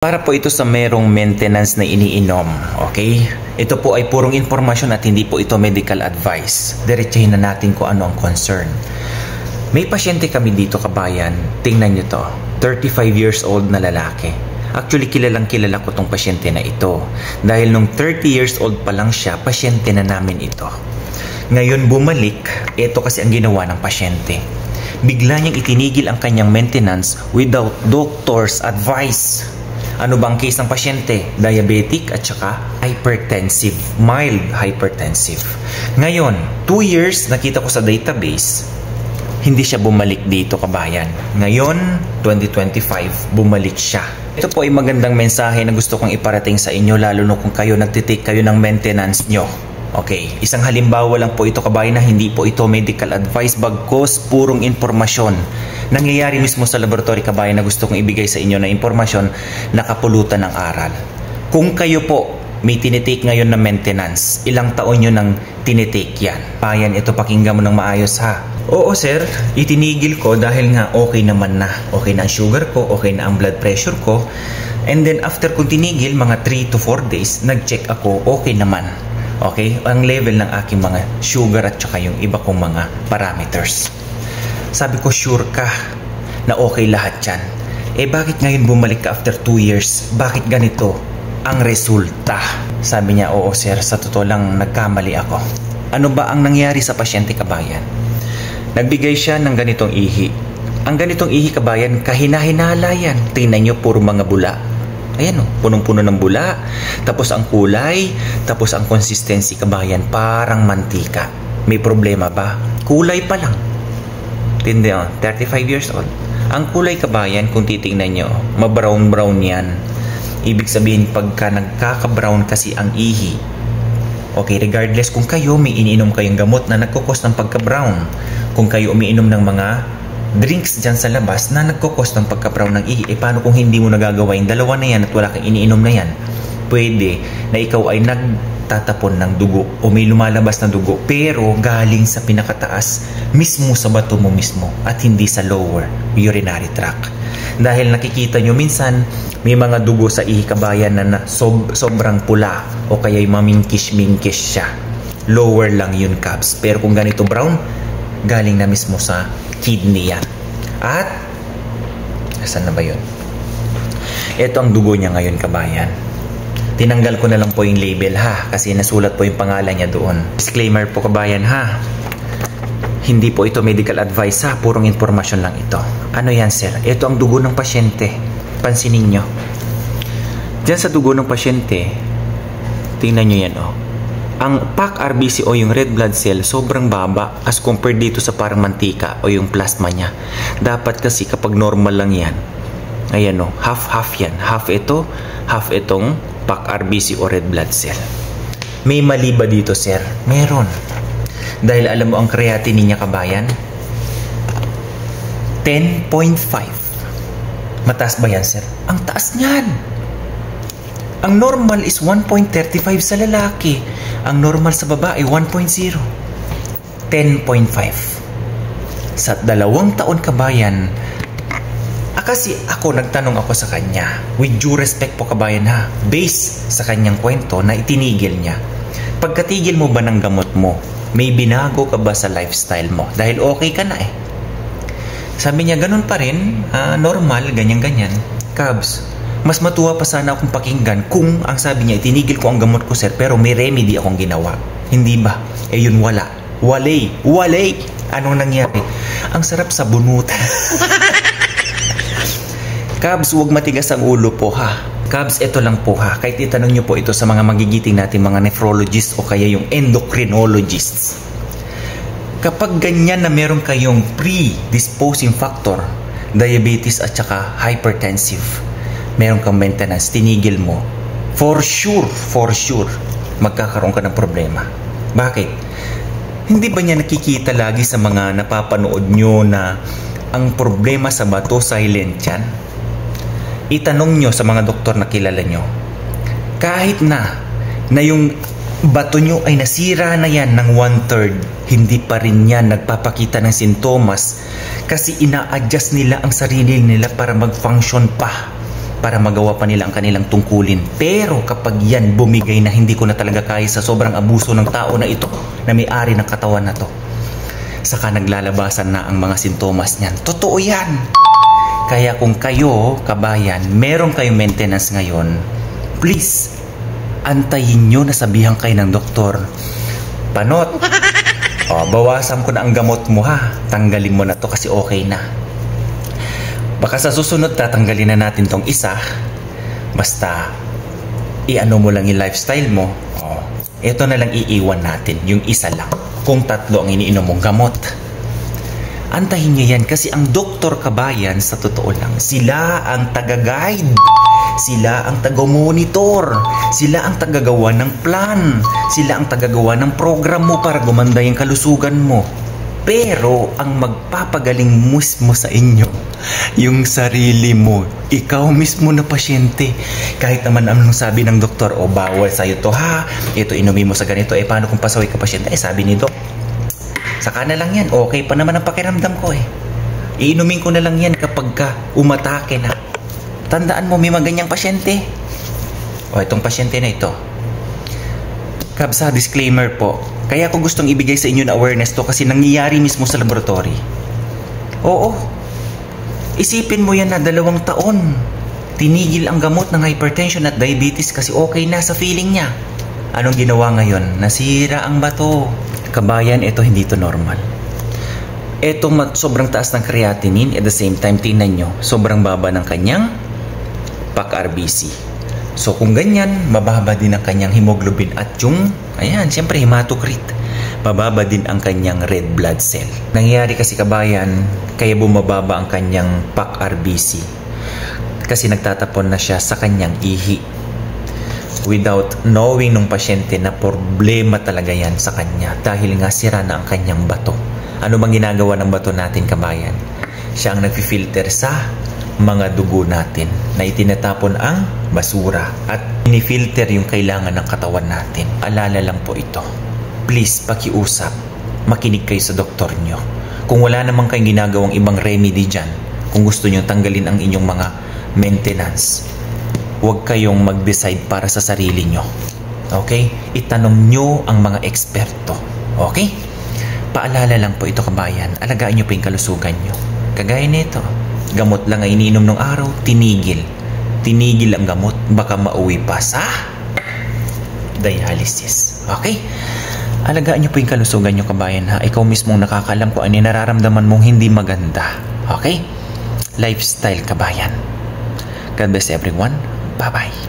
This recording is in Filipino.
Para po ito sa merong maintenance na iniinom, okay? Ito po ay purong informasyon at hindi po ito medical advice. Diretsahin na natin kung ano ang concern. May pasyente kami dito, kabayan. Tingnan nyo to. 35 years old na lalaki. Actually, kilalang kilala ko tong pasyente na ito. Dahil nung 30 years old pa lang siya, pasyente na namin ito. Ngayon bumalik, ito kasi ang ginawa ng pasyente. Bigla niyang itinigil ang kanyang maintenance without doctor's advice. Ano ba ang case ng pasyente? Diabetic at saka hypertensive. Mild hypertensive. Ngayon, 2 years nakita ko sa database, hindi siya bumalik dito, kabayan. Ngayon, 2025, bumalik siya. Ito po ay magandang mensahe na gusto kong iparating sa inyo, lalo na kung kayo nagtitake kayo ng maintenance nyo. Okay, isang halimbawa lang po ito, kabayan, na hindi po ito medical advice, bagkus purong informasyon. Nangyayari mismo sa laboratory, kabayan, na gusto kong ibigay sa inyo na informasyon na kapulutan ng aral. Kung kayo po may tinitake ngayon na maintenance, ilang taon nyo nang tinitake yan? Kabayan, ito pakinggan mo ng maayos, ha? Oo sir, itinigil ko dahil nga okay naman na. Okay na ang sugar ko, okay na ang blood pressure ko. And then after kong tinigil, mga 3 to 4 days, nag-check ako, okay naman. Okay, ang level ng aking mga sugar at saka yung iba kong mga parameters. Sabi ko, sure ka na okay lahat yan? Eh bakit ngayon bumalik ka after 2 years? Bakit ganito ang resulta? Sabi niya, oo sir, sa totoo lang nagkamali ako. Ano ba ang nangyari sa pasyente, kabayan? Nagbigay siya ng ganitong ihi. Ang ganitong ihi, kabayan, kahina-hinala yan. Tingnan nyo, puro mga bula. Ayan o, punong-puno ng bula. Tapos ang kulay, tapos ang consistency, kabayan, parang mantika. May problema ba? Kulay pa lang. Tindi o, 35 years old. Ang kulay, kabayan, kung titingnan nyo, ma-brown-brown yan. Ibig sabihin, pagka nagkaka-brown kasi ang ihi, okay, regardless kung kayo may iniinom kayong gamot na nagkukos ng pagka-brown, kung kayo umiinom ng mga drinks dyan sa labas na nagkukos ng pagka-brown ng ihi, paano kung hindi mo nagagawa yung dalawa na yan at wala kang iniinom na yan? Pwede na ikaw ay nagtatapon ng dugo o may lumalabas na dugo pero galing sa pinakataas mismo sa bato mo mismo at hindi sa lower urinary tract. Dahil nakikita nyo minsan may mga dugo sa ihi, kabayan, na sobrang pula o kaya mamingkish-mingkish siya. Lower lang yun, Cabs. Pero kung ganito brown, galing na mismo sa kidney yan. At saan na ba yun? Ito ang dugo niya ngayon, kabayan. Tinanggal ko na lang po yung label, ha, kasi nasulat po yung pangalan niya doon. Disclaimer po, kabayan, ha, hindi po ito medical advice, ha, purong informasyon lang ito. Ano yan, sir? Ito ang dugo ng pasyente. Pansinin nyo. Diyan sa dugo ng pasyente, tingnan nyo yan, oh. Ang PAC-RBC o yung red blood cell sobrang baba as compared dito sa parang mantika o yung plasma niya. Dapat kasi kapag normal lang yan, ayan o, half-half yan. Half ito, half itong PAC-RBC o red blood cell. May mali ba dito, sir? Meron. Dahil alam mo ang creatinine niya, kabayan? 10.5. Mataas ba yan, sir? Ang taas niyan. Ang normal is 1.35 sa lalaki. Ang normal sa babae, 1.0. 10.5. Sa 2 taon, kabayan, kasi ako, nagtanong ako sa kanya, with due respect po, kabayan, ha, based sa kanyang kwento na itinigil niya. Pagkatigil mo ba ng gamot mo, may binago ka ba sa lifestyle mo? Dahil okay ka na eh. Sabi niya, ganun pa rin, normal, ganyan-ganyan. Cabs, mas matuwa pa sana akong pakinggan kung ang sabi niya, itinigil ko ang gamot ko, sir, pero may remedy akong ginawa. Hindi ba? Eh yun, wala. Walay. Anong nangyari? Ang sarap sa bunutan. Cabs, huwag matigas ang ulo po, ha. Cabs, ito lang po, ha. Kahit itanong nyo po ito sa mga magigiting natin, mga nephrologists o kaya yung endocrinologists. Kapag ganyan na meron kayong predisposing factor, diabetes at saka hypertensive, meron kang maintenance, tinigil mo, for sure, magkakaroon ka ng problema. Bakit? Hindi ba niya nakikita lagi sa mga napapanood nyo na ang problema sa bato, silent yan? Itanong nyo sa mga doktor na kilala nyo. Kahit na yung bato nyo ay nasira na yan ng 1/3, hindi pa rin yan nagpapakita ng sintomas kasi ina-adjust nila ang sarili nila para mag-function pa. para magawa pa nila ang kanilang tungkulin. Pero kapag yan bumigay na hindi ko na talaga kaya sa sobrang abuso ng tao na ito, na may-ari ng katawan na to, saka naglalabasan na ang mga sintomas niyan. Totoo yan. Kaya kung kayo, kabayan, meron kayong maintenance ngayon, please, antayin nyo na sabihan kayo ng doktor, Panot, bawasan ko na ang gamot mo ha. Tanggalin mo na to kasi okay na. Baka sa susunod tatanggalin na natin tong isa. Basta iano mo lang yung lifestyle mo. Ito na lang iiwan natin, yung isa lang. Kung 3 ang iniinom mong gamot. Antahin niya yan kasi ang doktor, kabayan, sa totoo lang, sila ang taga-guide. Sila ang taga-monitor. Sila ang taga-gawa ng plan. Sila ang taga-gawa ng program mo para gumanda yung kalusugan mo. Pero ang magpapagaling mismo sa inyo, yung sarili mo. Ikaw mismo na pasyente. Kahit naman anong sabi ng doktor, bawal sa'yo to ha, ito inumin mo sa ganito, paano kung pasaway ka pasyente? Sabi ni Dok, saka na lang yan, okay pa naman ang pakiramdam ko iinumin ko na lang yan kapag ka umatake na. Tandaan mo, may mga ganyang pasyente. Itong pasyente na ito, Kabsa, disclaimer po, kaya ko gustong ibigay sa inyo na awareness to kasi nangyayari mismo sa laboratory. Oo, isipin mo yan na 2 taon tinigil ang gamot ng hypertension at diabetes kasi okay na sa feeling niya. Anong ginawa ngayon? Nasira ang bato. Kabayan, ito hindi to normal. Ito sobrang taas ng creatinine, at the same time, tingnan nyo, sobrang baba ng kanyang PAC-RBC. So kung ganyan, mababa din ang kanyang hemoglobin at yung, siyempre hematocrit. Mababa din ang kanyang red blood cell. Nangyayari kasi, kabayan, kaya bumababa ang kanyang PAC-RBC. Kasi nagtatapon na siya sa kanyang ihi. Without knowing ng pasyente na problema talaga yan sa kanya dahil nga sira na ang kanyang bato. Ano bang ginagawa ng bato natin, kabayan? Siya ang nag-filter sa mga dugo natin na itinatapon ang basura at ini-filter yung kailangan ng katawan natin. Alala lang po ito. Please, pakiusap, makinig kayo sa doktor nyo. Kung wala namang kayong ginagawang ibang remedy dyan, kung gusto nyo tanggalin ang inyong mga maintenance, huwag kayong mag-decide para sa sarili nyo. Okay? Itanong nyo ang mga eksperto. Okay? Paalala lang po ito, kabayan. Alagaan nyo po yung kalusugan nyo. Kagaya nito, gamot lang ay iniinom ng araw, tinigil. Tinigil ang gamot, baka mauwi pa sa dialysis. Okay? Alagaan nyo po yung kalusugan nyo, kabayan ha. Ikaw mismong nakakalam kung ano yung nararamdaman mong hindi maganda. Okay? Lifestyle, kabayan. God bless everyone. Bye-bye.